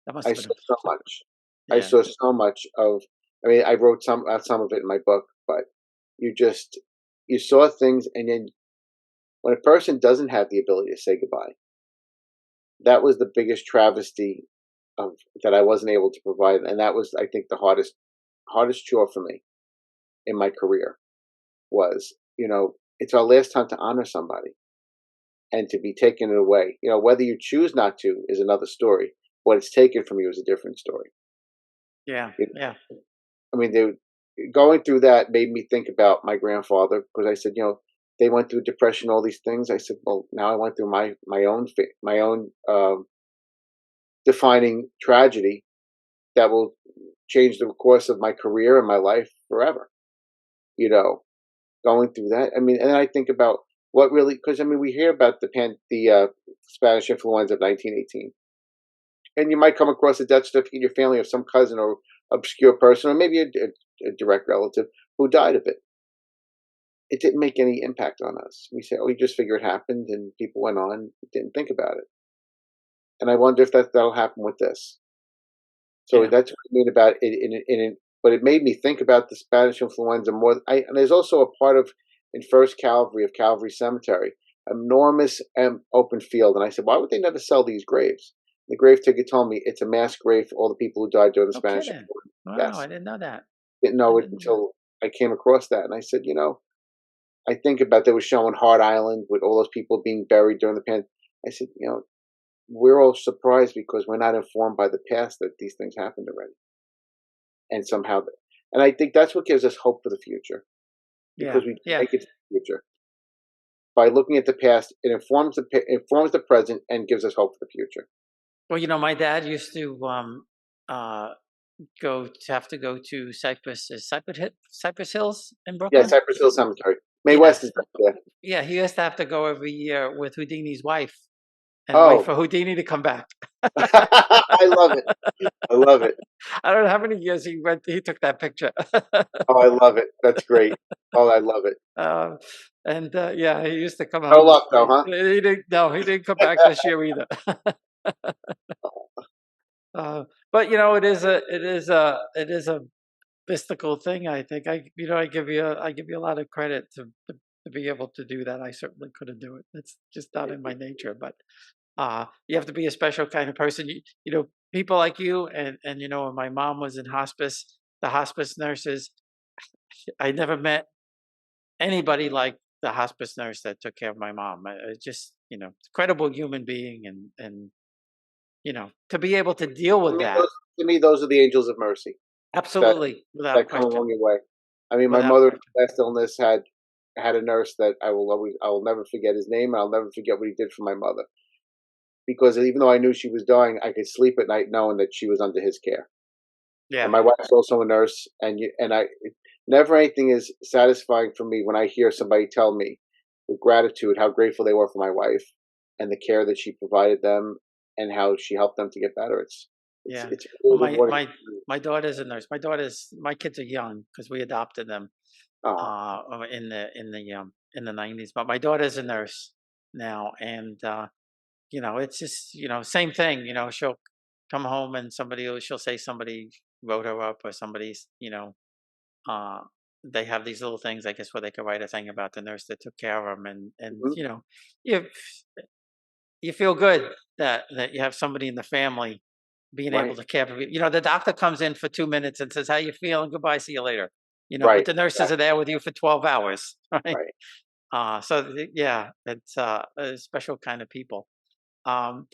S1: that must
S2: I
S1: have
S2: saw
S1: been,
S2: so much. I
S1: yeah,
S2: saw so much of. I mean, I wrote some of it in my book, but you just you saw things, and then when a person doesn't have the ability to say goodbye, that was the biggest travesty of that I wasn't able to provide, and that was, I think, the hardest chore for me in my career was, it's our last time to honor somebody and to be taken away. Whether you choose not to is another story. What it's taken from you is a different story.
S1: yeah,
S2: You
S1: yeah,
S2: I mean, going through that made me think about my grandfather because I said, they went through depression, all these things. I said, well, now I went through my own defining tragedy that will change the course of my career and my life forever. You know, going through that. I mean, and then I think about what really because I mean we hear about the Spanish influenza of 1918, and you might come across a death certificate in your family of some cousin or obscure person or maybe a direct relative who died of it. It didn't make any impact on us. We say, "Oh, you just figure it happened," and people went on, didn't think about it. And I wonder if that'll happen with this. So
S1: yeah.
S2: that's what I mean about it. But it made me think about the Spanish influenza more. And there's also a part of in First Calvary of Calvary Cemetery, enormous open field. And I said, why would they never sell these graves? The grave ticket told me it's a mass grave for all the people who died during the
S1: No
S2: Spanish
S1: kidding.
S2: influenza.
S1: Wow, I
S2: Yes,
S1: didn't know that.
S2: didn't
S1: I
S2: know it
S1: didn't know that.
S2: until I came across that, and I said, I think about they were showing Hart Island with all those people being buried during the pandemic. I said, we're all surprised because we're not informed by the past that these things happened already. And somehow, and I think that's what gives us hope for the future
S1: Yeah,
S2: because we
S1: yeah.
S2: make it to the future by looking at the past. It informs the present and gives us hope for the future.
S1: Well, my dad used to uh have to go to Cypress Hills in
S2: Yeah,
S1: Brooklyn.
S2: Cypress Hill Cemetery. Mae West is
S1: Yes.
S2: there.
S1: Yeah, he used to have to go every year with Houdini's wife and wait
S2: Oh,
S1: for Houdini to come back.
S2: I love it. I love it.
S1: I don't know how many years he took that picture.
S2: Oh, I love it. That's great. Oh, I love it.
S1: Um, and yeah, he used to come
S2: No
S1: home.
S2: luck though, huh?
S1: He didn't. No, he didn't come back this year either. But it is a mystical thing. I think I give you a lot of credit to be able to do that. I certainly couldn't do it. It's just not in my nature. But you have to be a special kind of person. People like you and when my mom was in hospice, the hospice nurses. I never met anybody like the hospice nurse that took care of my mom. Just incredible human being, and to be able to deal
S2: To
S1: with
S2: me,
S1: that.
S2: those are the angels of mercy that
S1: Absolutely, without
S2: that come along
S1: question,
S2: your way. I mean, my
S1: without
S2: mother's
S1: question.
S2: last illness had a nurse that I will never forget his name, and I'll never forget what he did for my mother. Because even though I knew she was dying, I could sleep at night knowing that she was under his care. And
S1: Yeah,
S2: my wife's also a nurse, never anything is satisfying for me when I hear somebody tell me with gratitude how grateful they were for my wife and the care that she provided them and how she helped them to get better.
S1: yeah.
S2: It's
S1: Well,
S2: really
S1: my
S2: rewarding.
S1: my my daughter's a nurse. My kids are young because we adopted them
S2: Oh,
S1: in the 90s. But my daughter's a nurse now, and it's just same thing. She'll come home and she'll say somebody wrote her up, or somebody's uh, they have these little things, I guess, where they could write a thing about the nurse that took care of them, and
S2: mhm,
S1: you you feel good that you have somebody in the family being able
S2: right,
S1: to care for you. The doctor comes in for 2 minutes and says, "How you feeling? Goodbye, see you later." But
S2: right,
S1: the nurses are
S2: exactly,
S1: there with you for 12 hours, right?
S2: right.
S1: Yeah, it's a special kind of people. Um,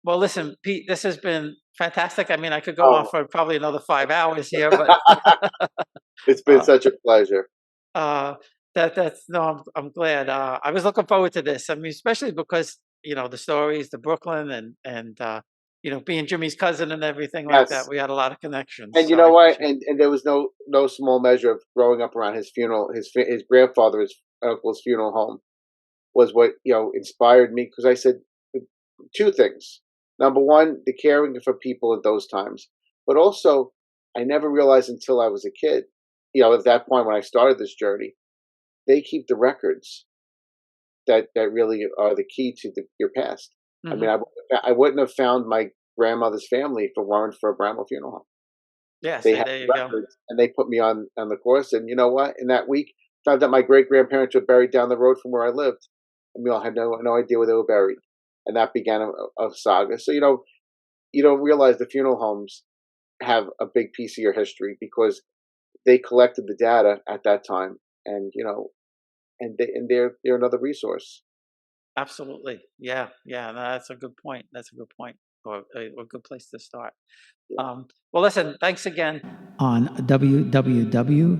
S1: well, listen, Pete, this has been fantastic. I mean, I could go on
S2: Oh,
S1: for probably another 5 hours here, but
S2: it's been
S1: uh,
S2: such a pleasure.
S1: Uh, that's no, I'm glad. I was looking forward to this. I mean, especially because the stories, the Brooklyn, and being Jimmy's cousin and everything like that.
S2: Yes.
S1: We had a lot of connections,
S2: And you
S1: so I
S2: know what?
S1: appreciate.
S2: And there was no small measure of growing up around his funeral. His grandfather's uncle's funeral home was what inspired me because I said two things. Number one, the caring for people at those times, but also I never realized until I was a kid. At that point when I started this journey, they keep the records that really are the key to your past. I
S1: Hmm.
S2: mean, I wouldn't have found my grandmother's family if it weren't for a Bramwell Funeral Home.
S1: Yeah,
S2: They
S1: see,
S2: had
S1: there
S2: the
S1: you go.
S2: records, and they put me on the course, and you know what? In that week, found out my great-grandparents were buried down the road from where I lived, and we all had no idea where they were buried, and that began a saga. So, you don't realize the funeral homes have a big piece of your history because they collected the data at that time, and, they're another resource.
S1: Absolutely. Yeah, yeah. No, that's a good point. That's a good point, or a good place to start.
S2: Yeah.
S1: Well, listen. Thanks again. On www.